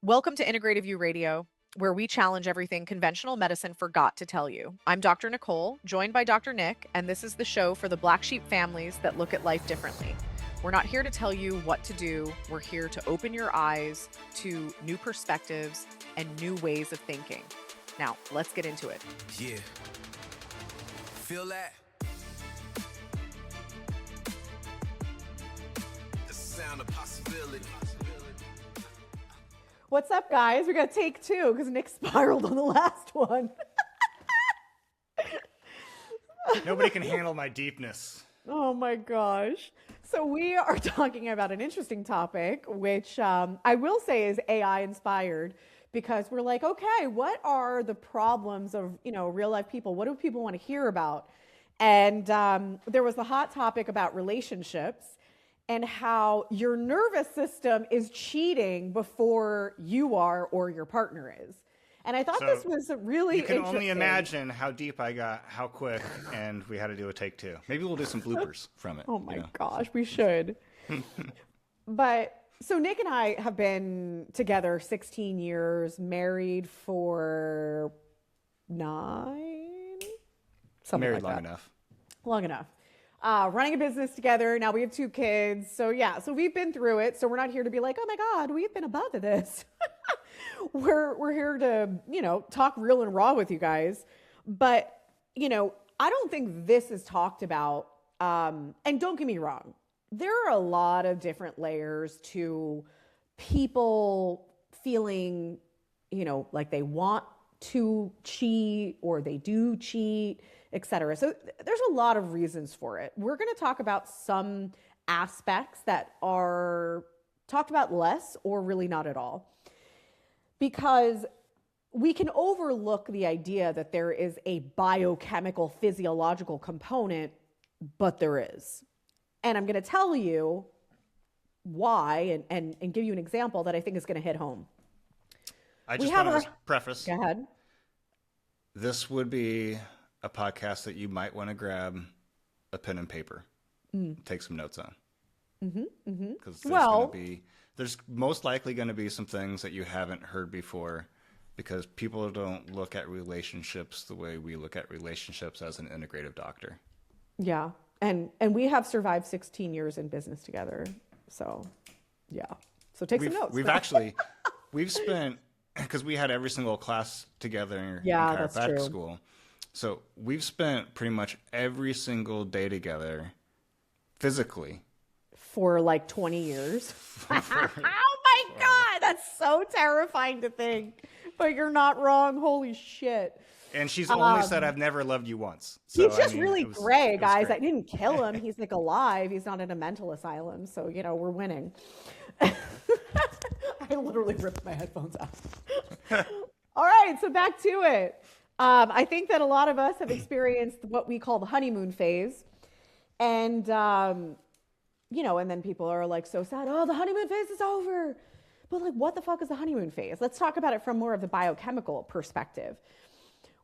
Welcome to Integrative U Radio, where we challenge everything conventional medicine forgot to tell you. I'm Dr. Nicole, joined by Dr. Nick, and this is the show for the black sheep families that look at life differently. We're not here to tell you what to do. We're here to open your eyes to new perspectives and new ways of thinking. Now, let's get into it. Yeah. Feel that? The sound of possibility. What's up, guys? We got take two because Nick spiraled on the last one. Nobody can handle my deepness. Oh my gosh. So we are talking about an interesting topic, which I will say is AI inspired, because we're like, okay, what are the problems of, real life people? What do people want to hear about? And there was the hot topic about relationships and how your nervous system is cheating before you are or your partner is. And I thought this was really interesting. You can only imagine how deep I got, how quick, and we had to do a take two. Maybe we'll do some bloopers from it. Oh my gosh, we should. But so Nick and I have been together 16 years, married for 9, something Married like long that. enough. Long enough. Running a business together. Now we have 2 kids. So yeah, so we've been through it. So we're not here to be like, oh my God, we've been above this. We're here to, talk real and raw with you guys. But, I don't think this is talked about. And don't get me wrong, there are a lot of different layers to people feeling, like they want to cheat or they do cheat, etc. So there's a lot of reasons for it. We're going to talk about some aspects that are talked about less or really not at all, because we can overlook the idea that there is a biochemical, physiological component, but there is. And I'm going to tell you why and give you an example that I think is going to hit home. I just want to preface. Go ahead. This would be a podcast that you might want to grab a pen and paper, take some notes on. Because there's most likely going to be some things that you haven't heard before, because people don't look at relationships the way we look at relationships as an integrative doctor. Yeah. And we have survived 16 years in business together. So, yeah. So take some notes. We've spent, because we had every single class together in that's chiropractic true. school. So we've spent pretty much every single day together physically. For like 20 years. Oh my God. That's so terrifying to think. But you're not wrong. Holy shit. And she's only said, I've never loved you once. So, he's just really gray, guys. Great. I didn't kill him. He's like alive. He's not in a mental asylum. So, we're winning. I literally ripped my headphones out. All right. So back to it. I think that a lot of us have experienced what we call the honeymoon phase. And, and then people are like so sad. Oh, the honeymoon phase is over. But like, what the fuck is the honeymoon phase? Let's talk about it from more of the biochemical perspective.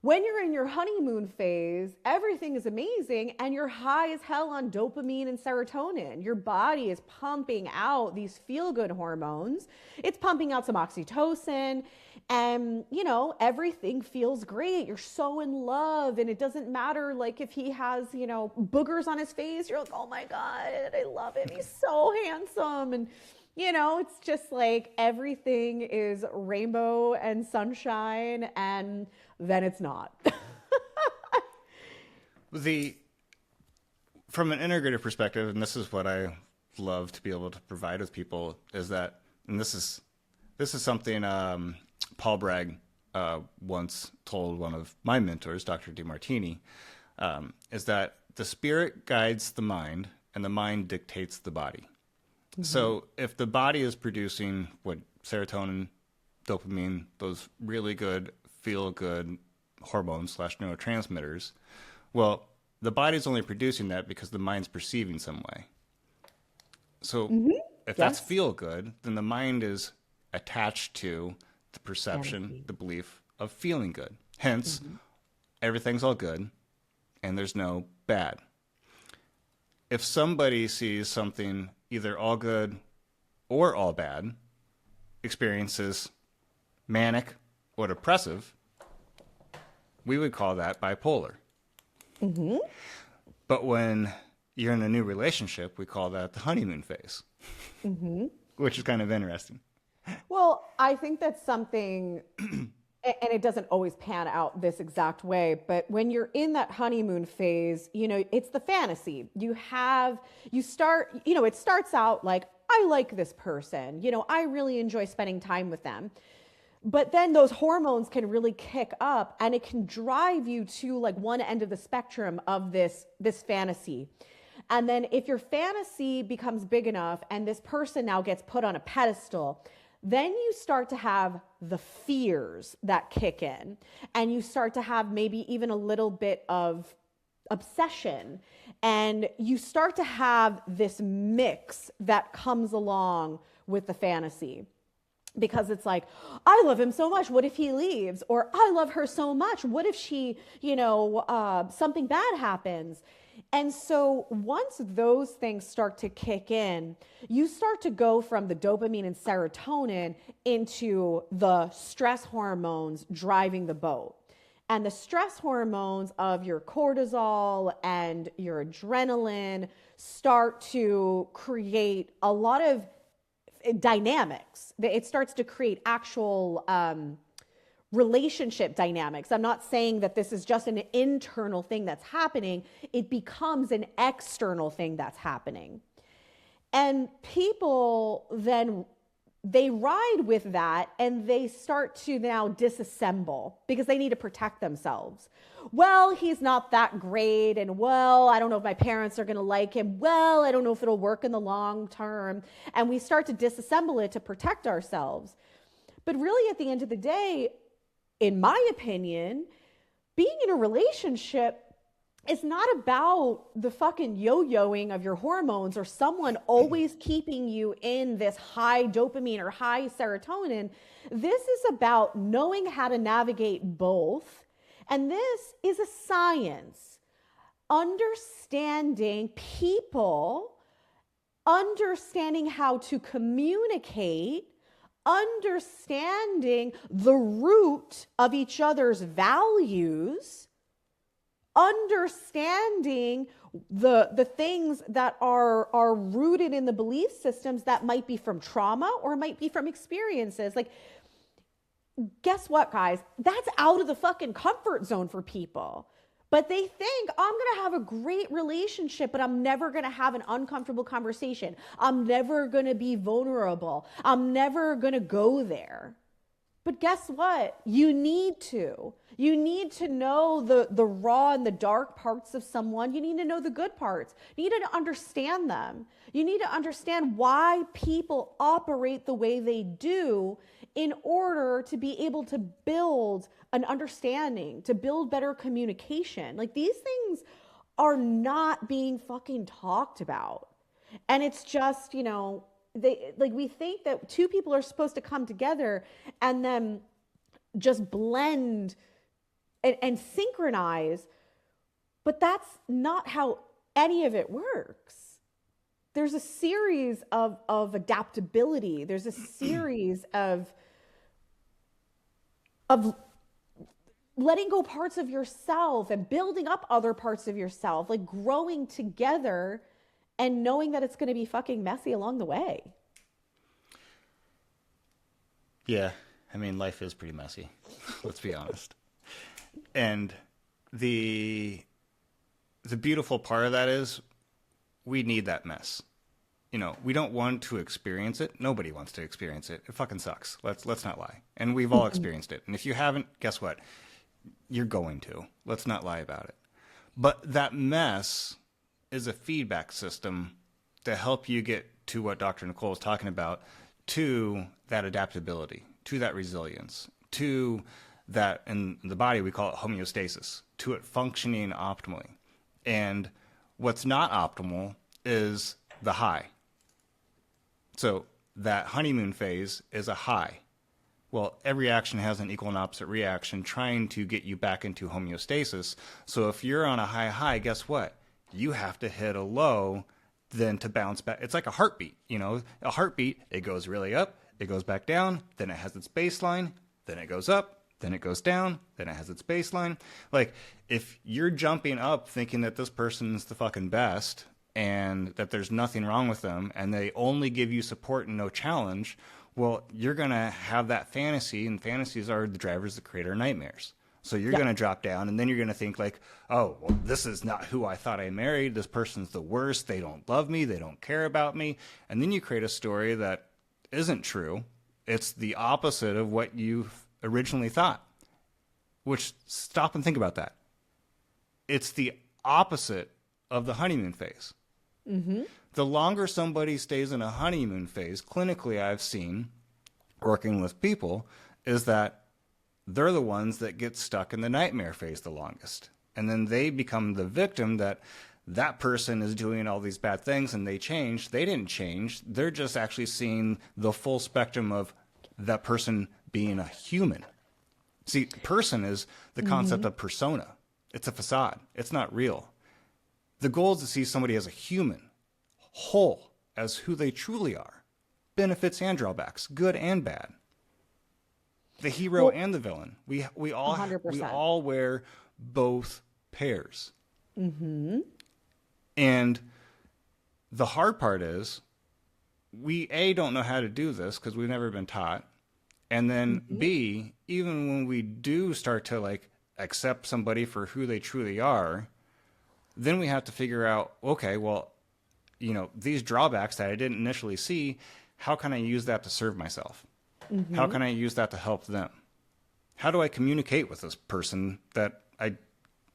When you're in your honeymoon phase, everything is amazing and you're high as hell on dopamine and serotonin. Your body is pumping out these feel-good hormones. It's pumping out some oxytocin and, everything feels great. You're so in love, and it doesn't matter like if he has, boogers on his face. You're like, oh my God, I love him. He's so handsome. And it's just like everything is rainbow and sunshine, and then it's not. From an integrative perspective, and this is what I love to be able to provide with people, is that, and this is something Paul Bragg once told one of my mentors, Dr. DeMartini, is that the spirit guides the mind and the mind dictates the body. So if the body is producing what serotonin, dopamine, those really good, feel good hormones / neurotransmitters, well, the body's only producing that because the mind's perceiving some way. So if that's feel good, then the mind is attached to the perception, the belief of feeling good. Hence, everything's all good and there's no bad. If somebody sees something either all good or all bad, experiences manic or depressive, we would call that bipolar. Mm-hmm. But when you're in a new relationship, we call that the honeymoon phase, mm-hmm. which is kind of interesting. Well, I think that's something, and it doesn't always pan out this exact way, but when you're in that honeymoon phase, it's the fantasy. It starts out like, I like this person, I really enjoy spending time with them. But then those hormones can really kick up, and it can drive you to like one end of the spectrum of this fantasy. And then if your fantasy becomes big enough and this person now gets put on a pedestal, then you start to have the fears that kick in, and you start to have maybe even a little bit of obsession, and you start to have this mix that comes along with the fantasy. Because it's like, I love him so much. What if he leaves? Or I love her so much. What if she, something bad happens? And so once those things start to kick in, you start to go from the dopamine and serotonin into the stress hormones driving the boat. And the stress hormones of your cortisol and your adrenaline start to create a lot of dynamics. It starts to create actual relationship dynamics. I'm not saying that this is just an internal thing that's happening. It becomes an external thing that's happening. And people then, they ride with that, and they start to now disassemble because they need to protect themselves. Well, he's not that great, and well, I don't know if my parents are going to like him. Well, I don't know if it'll work in the long term. And we start to disassemble it to protect ourselves. But really, at the end of the day, in my opinion, being in a relationship is not about the fucking yo-yoing of your hormones or someone always keeping you in this high dopamine or high serotonin. This is about knowing how to navigate both. And this is a science. Understanding people, understanding how to communicate, understanding the root of each other's values, understanding the things that are rooted in the belief systems that might be from trauma or might be from experiences. Like, guess what, guys? That's out of the fucking comfort zone for people. But they think, I'm going to have a great relationship, but I'm never going to have an uncomfortable conversation. I'm never going to be vulnerable. I'm never going to go there. But guess what? You need to. You need to know the raw and the dark parts of someone. You need to know the good parts. You need to understand them. You need to understand why people operate the way they do in order to be able to build an understanding, to build better communication. Like, these things are not being fucking talked about. And it's just, we think that two people are supposed to come together and then just blend and synchronize, but that's not how any of it works. There's a series of adaptability. There's a series of letting go parts of yourself and building up other parts of yourself, like growing together and knowing that it's going to be fucking messy along the way. Yeah, I mean, life is pretty messy. Let's be honest. And the beautiful part of that is we need that mess. We don't want to experience it. Nobody wants to experience it. It fucking sucks. Let's not lie. And we've all experienced it. And if you haven't, guess what? You're going to. Let's not lie about it. But that mess is a feedback system to help you get to what Dr. Nicole is talking about, to that adaptability, to that resilience, to that, in the body we call it homeostasis, to it functioning optimally. And what's not optimal is the high. So that honeymoon phase is a high. Well, every action has an equal and opposite reaction trying to get you back into homeostasis. So if you're on a high, guess what? You have to hit a low then to bounce back. It's like a heartbeat, A heartbeat, it goes really up, it goes back down, then it has its baseline, then it goes up, then it goes down, then it has its baseline. Like, if you're jumping up thinking that this person's the fucking best and that there's nothing wrong with them and they only give you support and no challenge, well, you're going to have that fantasy, and fantasies are the drivers that create our nightmares. So you're going to drop down, and then you're going to think like, oh, well, this is not who I thought I married. This person's the worst. They don't love me. They don't care about me. And then you create a story that isn't true. It's the opposite of what you originally thought. Which, stop and think about that. It's the opposite of the honeymoon phase. Mm-hmm. The longer somebody stays in a honeymoon phase, clinically I've seen, working with people, is that they're the ones that get stuck in the nightmare phase the longest. And then they become the victim that person is doing all these bad things and they change. They didn't change. They're just actually seeing the full spectrum of that person being a human. See, person is the concept of persona. It's a facade. It's not real. The goal is to see somebody as a human, whole, as who they truly are. Benefits and drawbacks, good and bad. The hero and the villain. We all 100%. we all wear both pairs. Mm-hmm. And the hard part is we don't know how to do this because we've never been taught. And then B, even when we do start to like accept somebody for who they truly are, then we have to figure out, okay, well, you know, these drawbacks that I didn't initially see, how can I use that to serve myself? Mm-hmm. How can I use that to help them? How do I communicate with this person that I,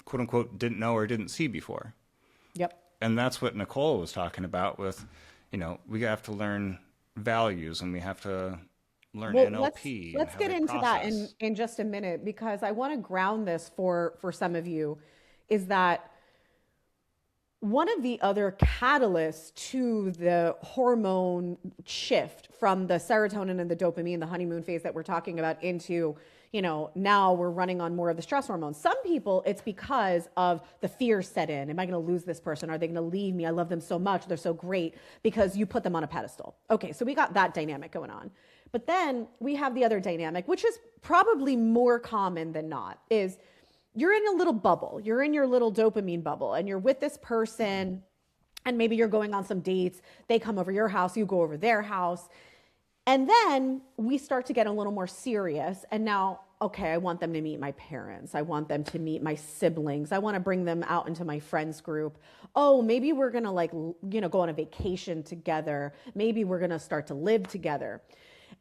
quote unquote, didn't know or didn't see before? Yep. And that's what Nicole was talking about with, you know, we have to learn values and we have to learn NLP. Let's get into that in just a minute, because I want to ground this for some of you, is that one of the other catalysts to the hormone shift from the serotonin and the dopamine, the honeymoon phase that we're talking about, into, you know, now we're running on more of the stress hormones. Some people, it's because of the fear set in. Am I going to lose this person? Are they going to leave me? I love them so much. They're so great, because you put them on a pedestal. Okay, so we got that dynamic going on. But then we have the other dynamic, which is probably more common than not, is you're in a little bubble. You're in your little dopamine bubble, and you're with this person, and maybe you're going on some dates. They come over your house, you go over their house. And then we start to get a little more serious. And now, okay, I want them to meet my parents. I want them to meet my siblings. I want to bring them out into my friends group. Oh, maybe we're going to, like, you know, go on a vacation together. Maybe we're going to start to live together.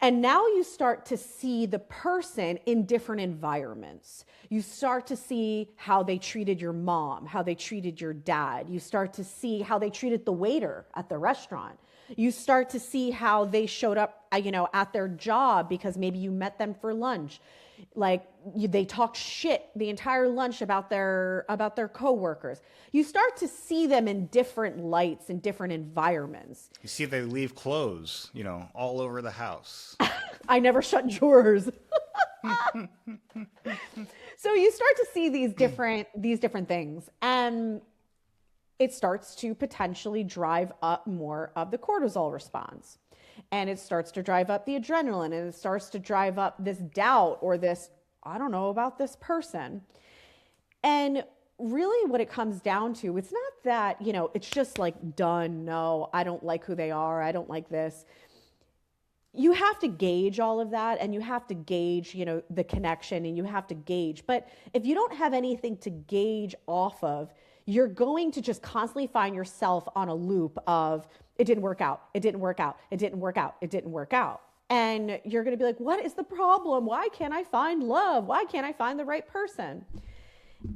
And now you start to see the person in different environments. You start to see how they treated your mom, how they treated your dad. You start to see how they treated the waiter at the restaurant. You start to see how they showed up, you know, at their job, because maybe you met them for lunch. Like, they talked shit the entire lunch about their coworkers. You start to see them in different lights, in different environments. You see they leave clothes, you know, all over the house. I never shut drawers. So you start to see these different things, and it starts to potentially drive up more of the cortisol response. And it starts to drive up the adrenaline, and it starts to drive up this doubt, or this, I don't know about this person. And really what it comes down to, it's not that, you know, it's just like done. No, I don't like who they are. I don't like this. You have to gauge all of that, and you have to gauge, you know, the connection, and you have to gauge. But if you don't have anything to gauge off of, you're going to just constantly find yourself on a loop of, it didn't work out. It didn't work out. It didn't work out. It didn't work out. And you're going to be like, what is the problem? Why can't I find love? Why can't I find the right person?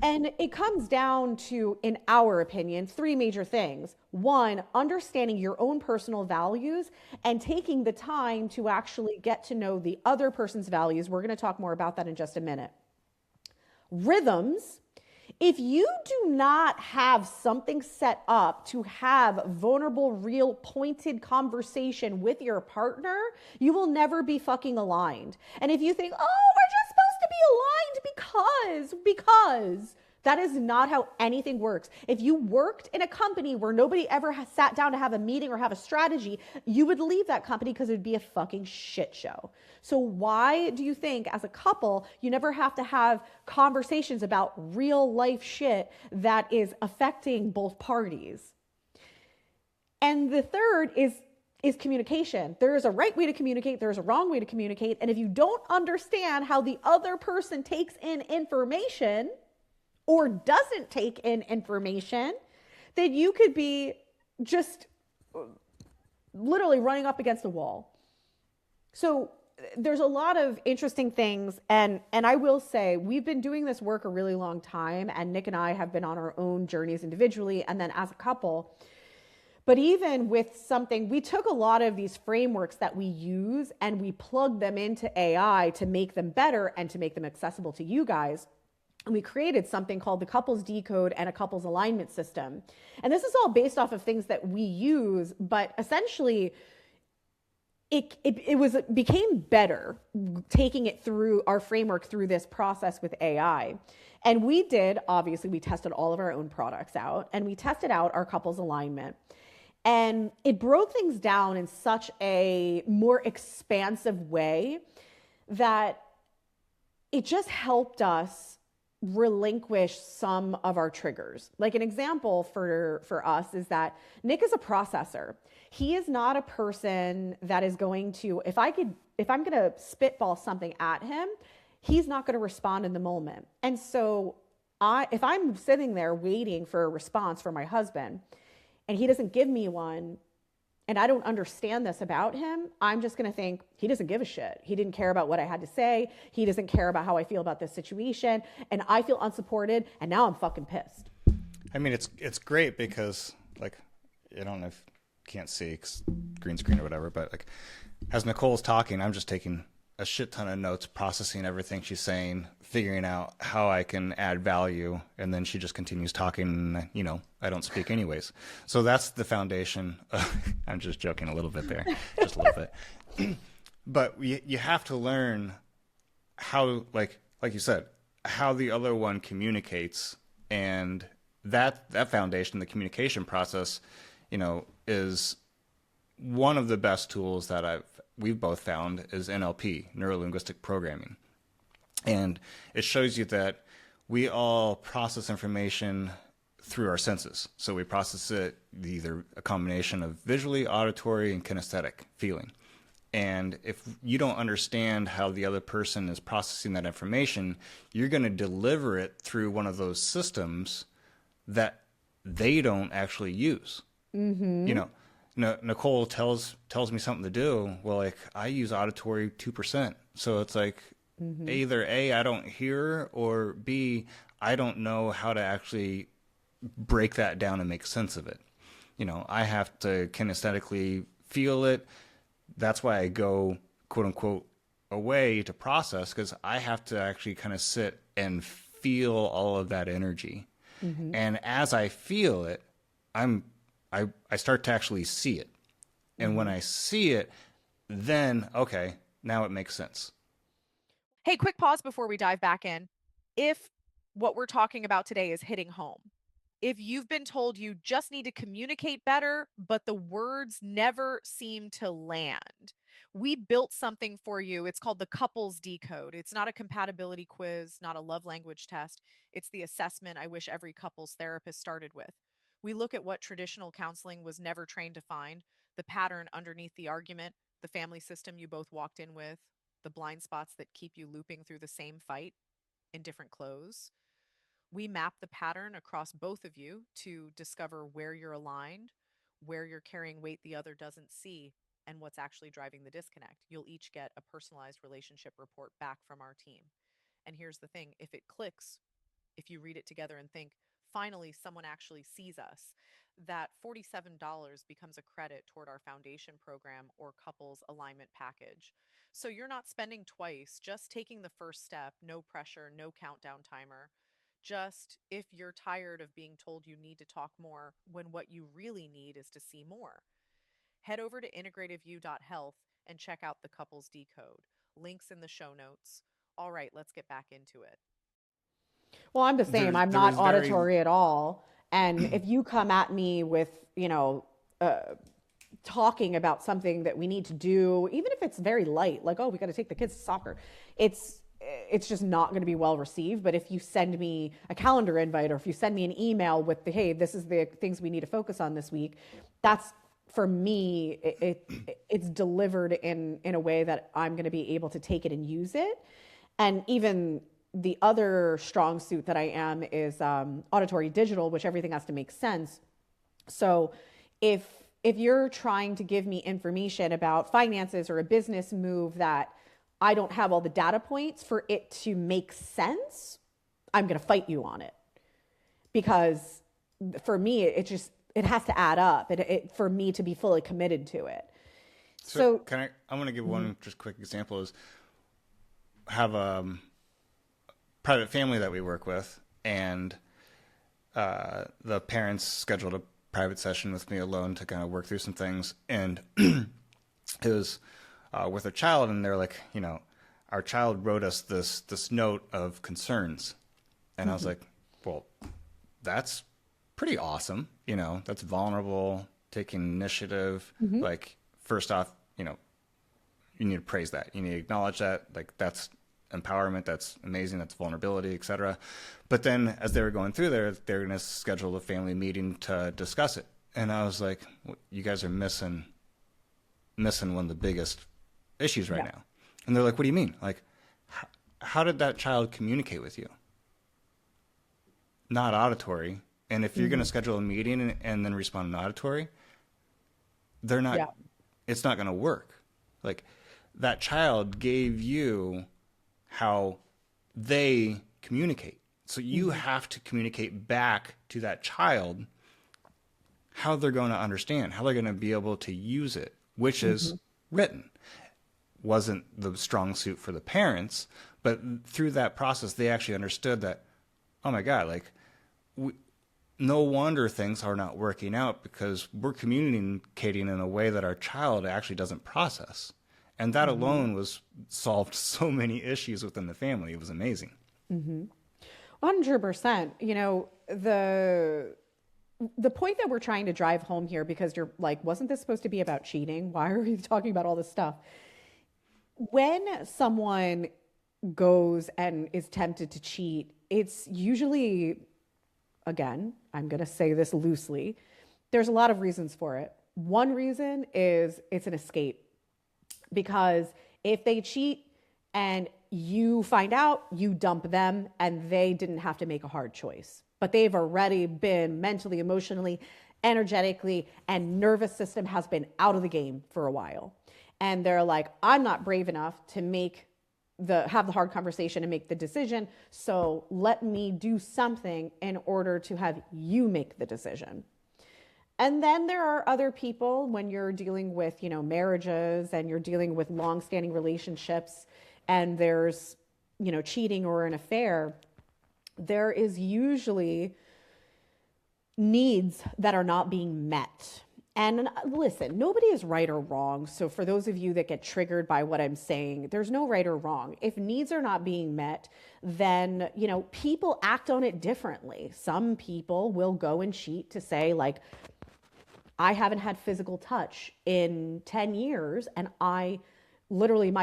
And it comes down to, in our opinion, three major things. One, understanding your own personal values and taking the time to actually get to know the other person's values. We're going to talk more about that in just a minute. Rhythms. If you do not have something set up to have vulnerable, real, pointed conversation with your partner, you will never be fucking aligned. And if you think, oh, we're just supposed to be aligned because, That is not how anything works. If you worked in a company where nobody ever has sat down to have a meeting or have a strategy, you would leave that company because it would be a fucking shit show. So why do you think as a couple, you never have to have conversations about real life shit that is affecting both parties? And the third is communication. There is a right way to communicate, there is a wrong way to communicate, and if you don't understand how the other person takes in information, or doesn't take in information, then you could be just literally running up against a wall. So there's a lot of interesting things, and I will say we've been doing this work a really long time, and Nick and I have been on our own journeys individually and then as a couple. But even with something, we took a lot of these frameworks that we use and we plugged them into AI to make them better and to make them accessible to you guys. And we created something called the couples decode and a couples alignment system. And this is all based off of things that we use, but essentially it became better taking it through our framework through this process with AI. And we tested all of our own products out, and we tested out our couples alignment. And it broke things down in such a more expansive way that it just helped us relinquish some of our triggers. Like an example for us is that Nick is a processor. He is not a person that is going to, if I'm going to spitball something at him, he's not going to respond in the moment. And so if I'm sitting there waiting for a response from my husband and he doesn't give me one, and I don't understand this about him, I'm just going to think he doesn't give a shit. He didn't care about what I had to say. He doesn't care about how I feel about this situation. And I feel unsupported. And now I'm fucking pissed. I mean, it's great because, like, I don't know if you can't see 'cause green screen or whatever, but like as Nicole's talking, I'm just taking a shit ton of notes, processing everything she's saying, figuring out how I can add value, and then she just continues talking, and, you know, I don't speak anyways. So that's the foundation. I'm just joking a little bit there, just a little bit. But you have to learn how, like you said, how the other one communicates, and that foundation, the communication process, you know, is one of the best tools that we've both found is NLP, neuro-linguistic programming. And it shows you that we all process information through our senses. So we process it either a combination of visually, auditory, and kinesthetic feeling. And if you don't understand how the other person is processing that information, you're going to deliver it through one of those systems that they don't actually use. Mm-hmm. You know, Nicole tells me something to do. Well, like I use auditory 2%. So it's like either A, I don't hear, or B, I don't know how to actually break that down and make sense of it. You know, I have to kinesthetically feel it. That's why I go, quote unquote, away to process, because I have to actually kind of sit and feel all of that energy. Mm-hmm. And as I feel it, I start to actually see it. And when I see it, then, okay, now it makes sense. Hey, quick pause before we dive back in. If what we're talking about today is hitting home, if you've been told you just need to communicate better, but the words never seem to land, we built something for you. It's called the Couples Decode. It's not a compatibility quiz, not a love language test. It's the assessment I wish every couples therapist started with. We look at what traditional counseling was never trained to find, the pattern underneath the argument, the family system you both walked in with, the blind spots that keep you looping through the same fight in different clothes. We map the pattern across both of you to discover where you're aligned, where you're carrying weight the other doesn't see, and what's actually driving the disconnect. You'll each get a personalized relationship report back from our team. And here's the thing, if it clicks, if you read it together and think, finally, someone actually sees us, that $47 becomes a credit toward our foundation program or couples alignment package. So you're not spending twice, just taking the first step, no pressure, no countdown timer. Just if you're tired of being told you need to talk more when what you really need is to see more. Head over to integrativeview.health and check out the Couples Decode. Links in the show notes. All right, let's get back into it. Well, I'm the same. I'm there not was very auditory at all. And if you come at me with, talking about something that we need to do, even if it's very light, like, oh, we got to take the kids to soccer, it's just not going to be well received. But if you send me a calendar invite, or if you send me an email with the, hey, this is the things we need to focus on this week, that's, for me, it's delivered in a way that I'm going to be able to take it and use it. And even the other strong suit that I am is auditory digital, which everything has to make sense. So if you're trying to give me information about finances or a business move that I don't have all the data points for it to make sense, I'm going to fight you on it. Because for me, it has to add up for me to be fully committed to it. So I'm going to give one just quick example is have a private family that we work with, and the parents scheduled a private session with me alone to kind of work through some things. And it was with a child, and they're like, our child wrote us this note of concerns. And I was like, well, that's pretty awesome. That's vulnerable, taking initiative. Like, first off, you need to praise that. You need to acknowledge that. Like, that's empowerment. That's amazing. That's vulnerability, etc. But then as they were going through there, they're going to schedule a family meeting to discuss it. And I was like, well, you guys are missing one of the biggest issues right now. And they're like, what do you mean? Like, how did that child communicate with you? Not auditory. And if you're going to schedule a meeting and then respond in auditory, they're not, it's not going to work. Like, that child gave you how they communicate. So you have to communicate back to that child how they're going to understand, how they're going to be able to use it, which is written. Wasn't the strong suit for the parents, but through that process, they actually understood that, oh my God, like, no wonder things are not working out, because we're communicating in a way that our child actually doesn't process. And that alone solved so many issues within the family. It was amazing. 100%. The point that we're trying to drive home here, because you're like, wasn't this supposed to be about cheating? Why are we talking about all this stuff? When someone goes and is tempted to cheat, it's usually, again, I'm going to say this loosely, there's a lot of reasons for it. One reason is it's an escape. Because if they cheat and you find out, you dump them, and they didn't have to make a hard choice. But they've already been mentally, emotionally, energetically, and nervous system has been out of the game for a while. And they're like, I'm not brave enough to have the hard conversation and make the decision. So let me do something in order to have you make the decision. And then there are other people, when you're dealing with, marriages, and you're dealing with long-standing relationships, and there's, cheating or an affair, there is usually needs that are not being met. And listen, nobody is right or wrong. So for those of you that get triggered by what I'm saying, there's no right or wrong. If needs are not being met, then, people act on it differently. Some people will go and cheat to say, like, I haven't had physical touch in 10 years, and my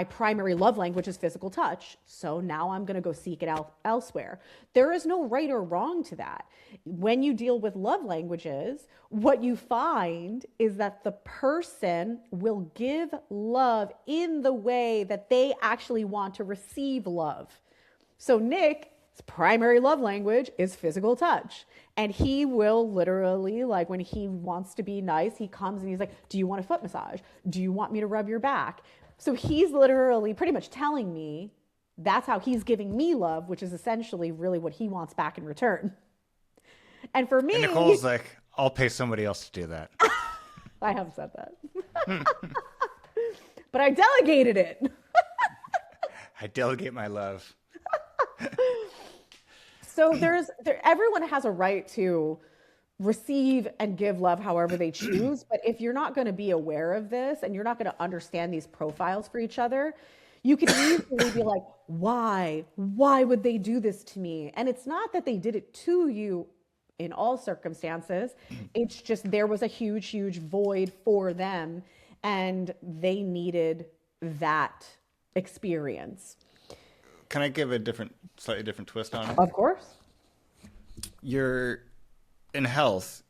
primary love language is physical touch. So now I'm going to go seek it out elsewhere. There is no right or wrong to that. When you deal with love languages, what you find is that the person will give love in the way that they actually want to receive love. So Nick's primary love language is physical touch. And he will literally, like, when he wants to be nice, he comes and he's like, do you want a foot massage? Do you want me to rub your back? So he's literally pretty much telling me that's how he's giving me love, which is essentially really what he wants back in return. And for me... And Nicole's like, I'll pay somebody else to do that. I have said that. But I delegated it. I delegate my love. So everyone has a right to receive and give love however they choose. But if you're not going to be aware of this, and you're not going to understand these profiles for each other, You could easily be like, why? Why would they do this to me? And it's not that they did it to you in all circumstances. It's just there was a huge, huge void for them and they needed that experience. Can I give a slightly different twist on it? Of course. You're in health,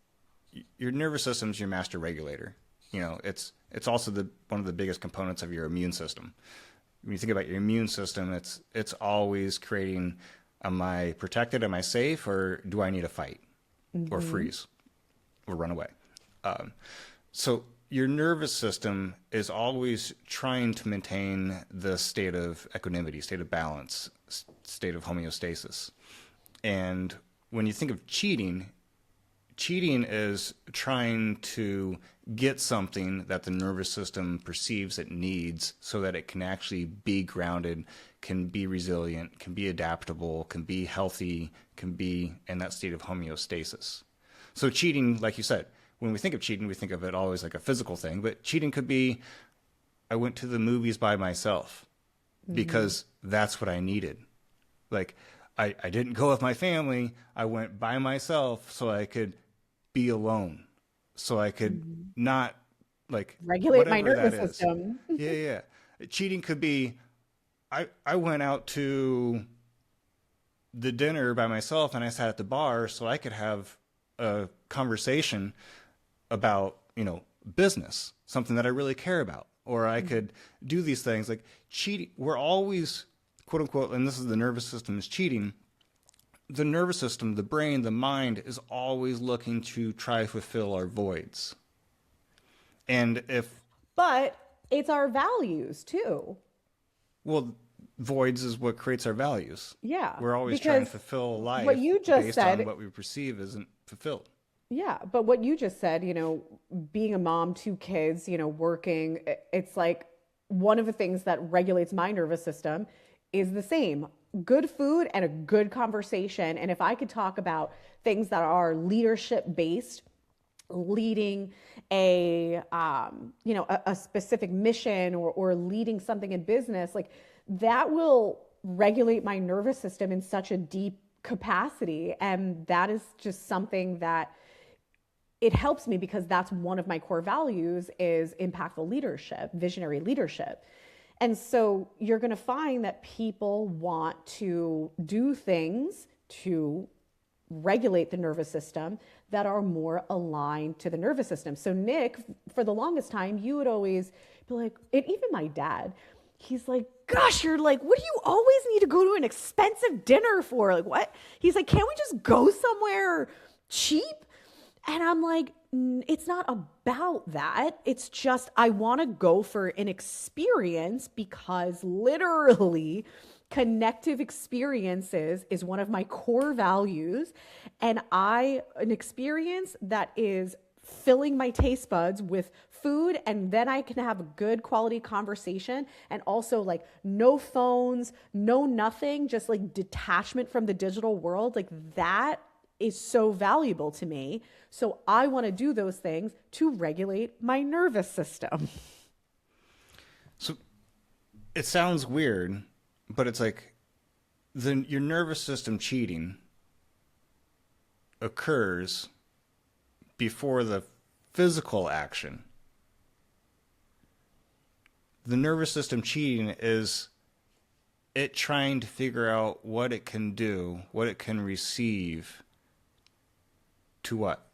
your nervous system is your master regulator. You know, it's also one of the biggest components of your immune system. When you think about your immune system, it's always creating, am I protected? Am I safe? Or do I need to fight or freeze or run away? So your nervous system is always trying to maintain the state of equanimity, state of balance, state of homeostasis. And when you think of cheating is trying to get something that the nervous system perceives it needs so that it can actually be grounded, can be resilient, can be adaptable, can be healthy, can be in that state of homeostasis. So cheating, like you said, when we think of cheating, we think of it always like a physical thing, but cheating could be, I went to the movies by myself because that's what I needed. Like, I didn't go with my family. I went by myself so I could be alone, so I could not like Regulate my whatever nervous that is. system. Yeah. Cheating could be, I went out to the dinner by myself and I sat at the bar so I could have a conversation about, business, something that I really care about, or I could do these things. Like cheating, we're always, quote unquote, and this is the nervous system is cheating. The nervous system, the brain, the mind is always looking to try to fulfill our voids. But it's our values too. Well, voids is what creates our values. Yeah. We're always because trying to fulfill a life what you just based said, on what we perceive isn't fulfilled. Yeah, but what you just said, being a mom, 2 kids, working, it's like one of the things that regulates my nervous system is the same. Good food and a good conversation. And if I could talk about things that are leadership based, leading a specific mission or leading something in business, like that will regulate my nervous system in such a deep capacity. And that is just something that it helps me because that's one of my core values is impactful leadership, visionary leadership. And so you're going to find that people want to do things to regulate the nervous system that are more aligned to the nervous system. So Nick, for the longest time, you would always be like, and even my dad, he's like, gosh, you're like, what do you always need to go to an expensive dinner for? Like, what? He's like, can't we just go somewhere cheap? And I'm like, it's not about that. It's just, I want to go for an experience because literally connective experiences is one of my core values. And an experience that is filling my taste buds with food, and then I can have a good quality conversation, and also like no phones, no nothing, just like detachment from the digital world. Like that is so valuable to me. So I want to do those things to regulate my nervous system. So it sounds weird, but it's like your nervous system cheating occurs before the physical action. The nervous system cheating is it trying to figure out what it can do, what it can receive to what?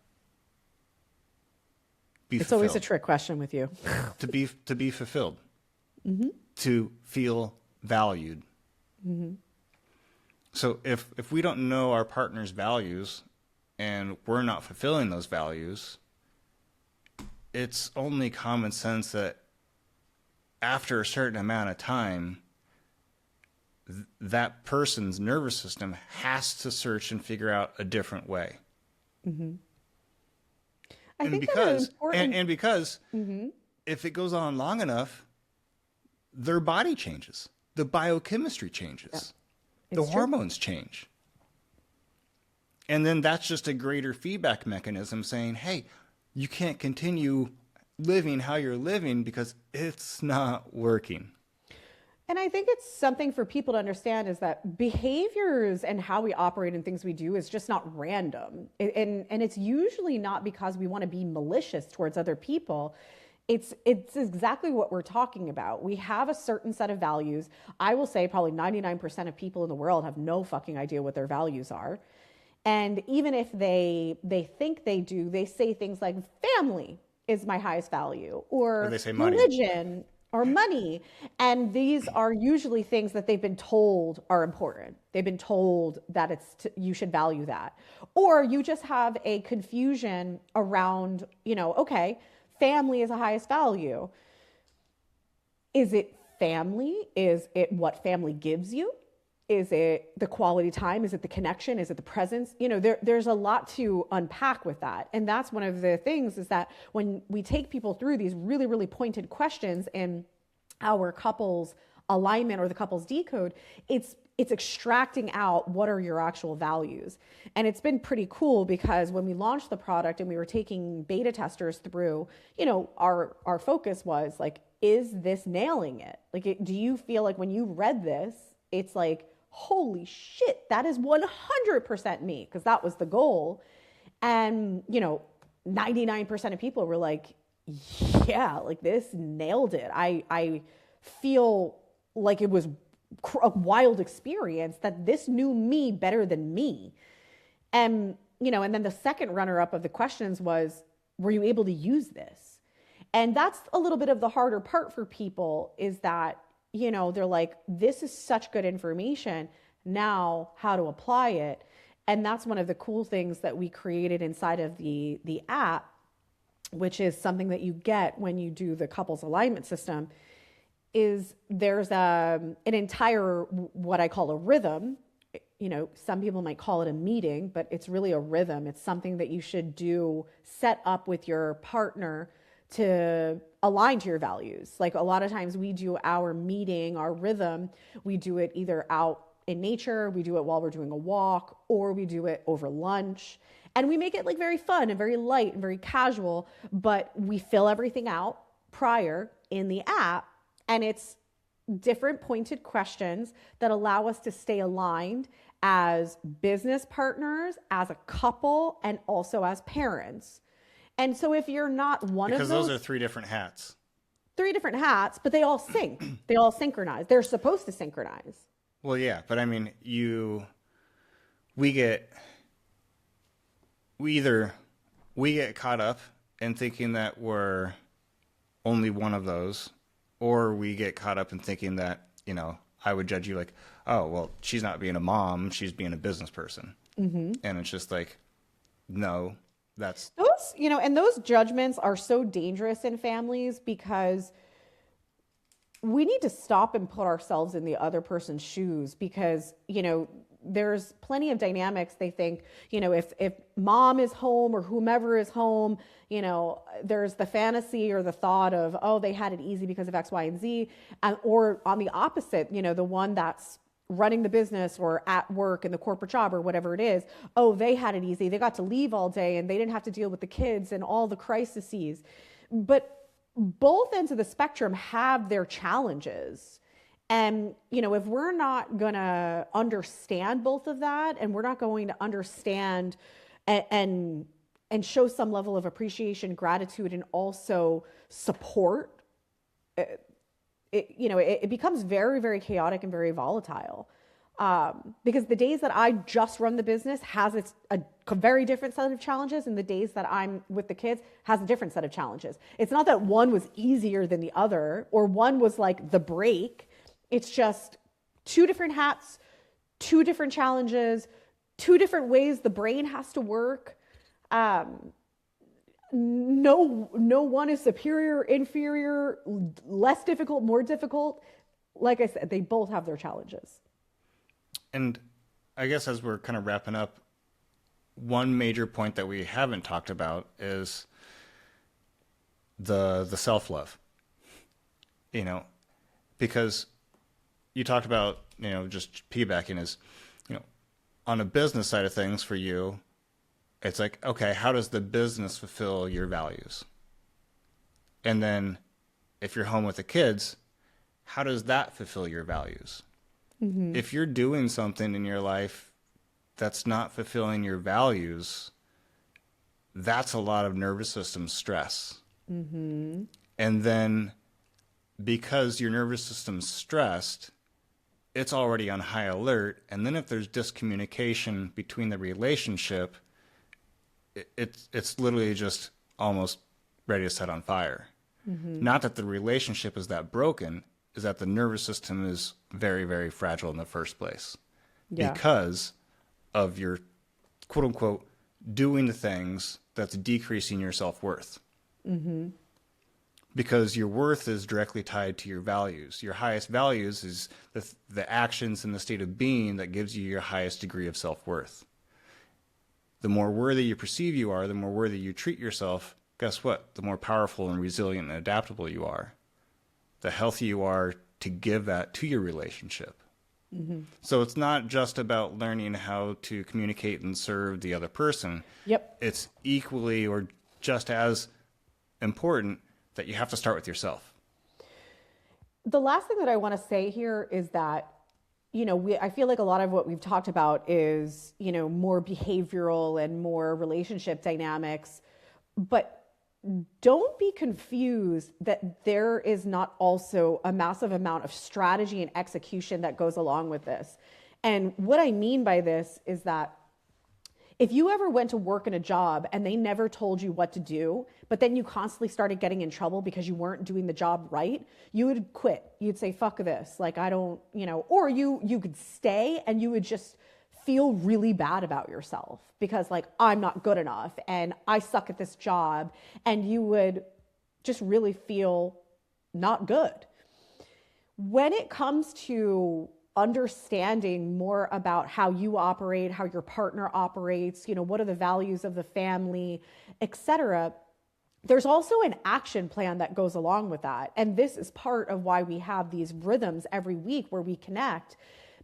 It's always a trick question with you. to be fulfilled, to feel valued. So if we don't know our partner's values and we're not fulfilling those values, it's only common sense that after a certain amount of time, that person's nervous system has to search and figure out a different way. I think because if it goes on long enough, their body changes, the biochemistry changes, the hormones change. And then that's just a greater feedback mechanism saying, hey, you can't continue living how you're living because it's not working. And I think it's something for people to understand is that behaviors and how we operate and things we do is just not random. And it's usually not because we want to be malicious towards other people. It's exactly what we're talking about. We have a certain set of values. I will say probably 99% of people in the world have no fucking idea what their values are. And even if they think they do, they say things like family is my highest value, or they say money. religion or money. And these are usually things that they've been told are important. They've been told that you should value that. Or you just have a confusion around, okay, family is the highest value. Is it family? Is it what family gives you? Is it the quality time? Is it the connection? Is it the presence? There's a lot to unpack with that. And that's one of the things is that when we take people through these really, really pointed questions in our couples alignment or the couples decode, it's extracting out what are your actual values. And it's been pretty cool because when we launched the product and we were taking beta testers through, our focus was like, is this nailing it? Like, do you feel like when you read this, it's like, holy shit, that is 100% me, because that was the goal. And, 99% of people were like, yeah, like this nailed it. I feel like it was a wild experience that this knew me better than me. And, and then the second runner up of the questions was, were you able to use this? And that's a little bit of the harder part for people is that, they're like, this is such good information. Now, how to apply it. And that's one of the cool things that we created inside of the app, which is something that you get when you do the couples alignment system, is there's an entire, what I call a rhythm. Some people might call it a meeting, but it's really a rhythm. It's something that you should do, set up with your partner to align to your values. Like a lot of times we do our meeting, our rhythm, we do it either out in nature, we do it while we're doing a walk, or we do it over lunch. And we make it like very fun and very light and very casual, but we fill everything out prior in the app. And it's different pointed questions that allow us to stay aligned as business partners, as a couple, and also as parents. And so if you're not one of those... Because those are three different hats. Three different hats, but they all sync. They all synchronize. They're supposed to synchronize. Well, yeah, but I mean, we get caught up in thinking that we're only one of those, or we get caught up in thinking that, I would judge you like, oh, well, she's not being a mom, she's being a business person. Mm-hmm. And it's just like, no, that's... Those, and those judgments are so dangerous in families because we need to stop and put ourselves in the other person's shoes because, there's plenty of dynamics. They think, if mom is home or whomever is home, there's the fantasy or the thought of, oh, they had it easy because of X, Y, and Z. Or on the opposite, the one that's running the business or at work in the corporate job or whatever it is, oh, they had it easy. They got to leave all day and they didn't have to deal with the kids and all the crises. But both ends of the spectrum have their challenges. And, if we're not going to understand both of that, and we're not going to understand and show some level of appreciation, gratitude, and also support, it becomes very, very chaotic and very volatile. Because the days that I just run the business has a very different set of challenges, and the days that I'm with the kids has a different set of challenges. It's not that one was easier than the other, or one was like the break. It's just two different hats, two different challenges, two different ways the brain has to work. No one is superior, inferior, less difficult, more difficult. Like I said, they both have their challenges. And I guess as we're kind of wrapping up, one major point that we haven't talked about is the self-love. Because you talked about, just piggybacking is, on a business side of things for you, it's like, okay, how does the business fulfill your values? And then if you're home with the kids, how does that fulfill your values? If you're doing something in your life that's not fulfilling your values, that's a lot of nervous system stress. And then because your nervous system's stressed, it's already on high alert. And then if there's discommunication between the relationship, it's literally just almost ready to set on fire. Not that the relationship is that broken, is that the nervous system is very, very fragile in the first place. Yeah. Because of your, quote unquote, doing the things that's decreasing your self-worth. Because your worth is directly tied to your values. Your highest values is the actions and the state of being that gives you your highest degree of self-worth. The more worthy you perceive you are, the more worthy you treat yourself, guess what? The more powerful and resilient and adaptable you are. The healthier you are to give that to your relationship. So it's not just about learning how to communicate and serve the other person. Yep. It's equally or just as important that you have to start with yourself. The last thing that I want to say here is that, I feel like a lot of what we've talked about is, more behavioral and more relationship dynamics, but don't be confused that there is not also a massive amount of strategy and execution that goes along with this. And what I mean by this is that if you ever went to work in a job and they never told you what to do, but then you constantly started getting in trouble because you weren't doing the job right, you would quit. You'd say, fuck this. Like, I don't, or you could stay and you would just feel really bad about yourself because like, I'm not good enough and I suck at this job. And you would just really feel not good. When it comes to understanding more about how you operate, how your partner operates, what are the values of the family, etc., there's also an action plan that goes along with that. And this is part of why we have these rhythms every week where we connect.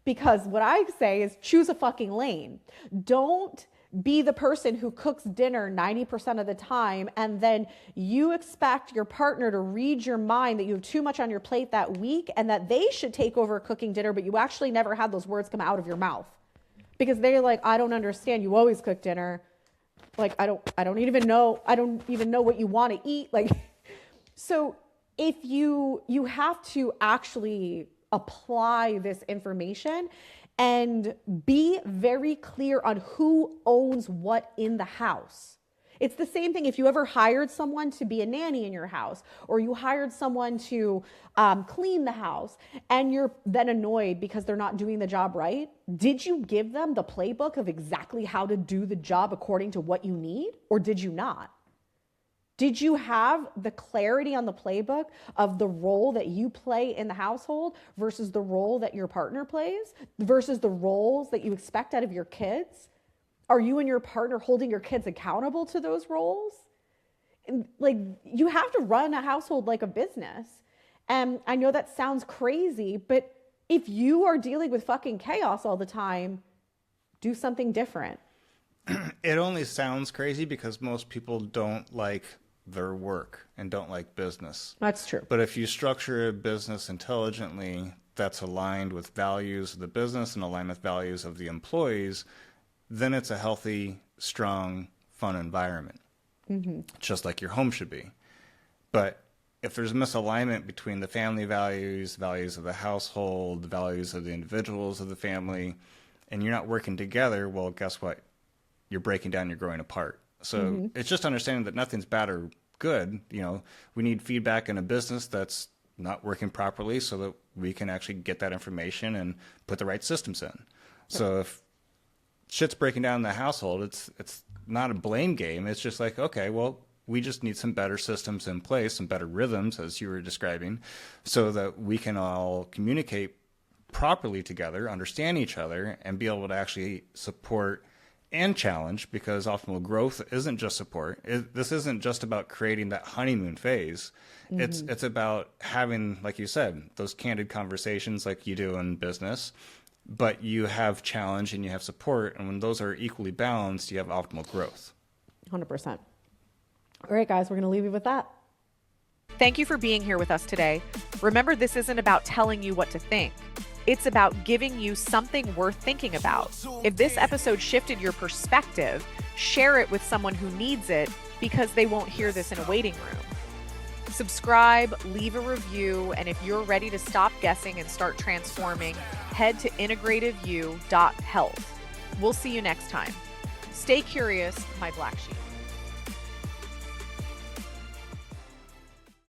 Because what I say is choose a fucking lane. Don't be the person who cooks dinner 90% of the time and then you expect your partner to read your mind that you have too much on your plate that week and that they should take over cooking dinner, but you actually never had those words come out of your mouth. Because they're like, I don't understand. You always cook dinner. Like, I don't even know what you want to eat. Like, so if you have to actually apply this information and be very clear on who owns what in the house. It's the same thing if you ever hired someone to be a nanny in your house or you hired someone to clean the house and you're then annoyed because they're not doing the job right. Did you give them the playbook of exactly how to do the job according to what you need, or did you not? Did you have the clarity on the playbook of the role that you play in the household versus the role that your partner plays versus the roles that you expect out of your kids? Are you and your partner holding your kids accountable to those roles? And like, you have to run a household like a business. And I know that sounds crazy, but if you are dealing with fucking chaos all the time, do something different. It only sounds crazy because most people don't like their work and don't like business. That's true. But if you structure a business intelligently that's aligned with values of the business and aligned with values of the employees, then it's a healthy, strong, fun environment, just like your home should be. But if there's misalignment between the family values, values of the household, the values of the individuals of the family, and you're not working together, well, guess what? You're breaking down, you're growing apart. So it's just understanding that nothing's bad or good. We need feedback in a business that's not working properly so that we can actually get that information and put the right systems in. So if shit's breaking down in the household, it's not a blame game. It's just like, okay, well, we just need some better systems in place, some better rhythms, as you were describing, so that we can all communicate properly together, understand each other, and be able to actually support and challenge, because optimal growth isn't just support. This isn't just about creating that honeymoon phase. It's about having, like you said, those candid conversations like you do in business, but you have challenge and you have support. And when those are equally balanced, you have optimal growth. 100%. All right, guys, we're going to leave you with that. Thank you for being here with us today. Remember, this isn't about telling you what to think. It's about giving you something worth thinking about. If this episode shifted your perspective, share it with someone who needs it because they won't hear this in a waiting room. Subscribe, leave a review, and if you're ready to stop guessing and start transforming, head to integrativeyou.health. We'll see you next time. Stay curious, my black sheep.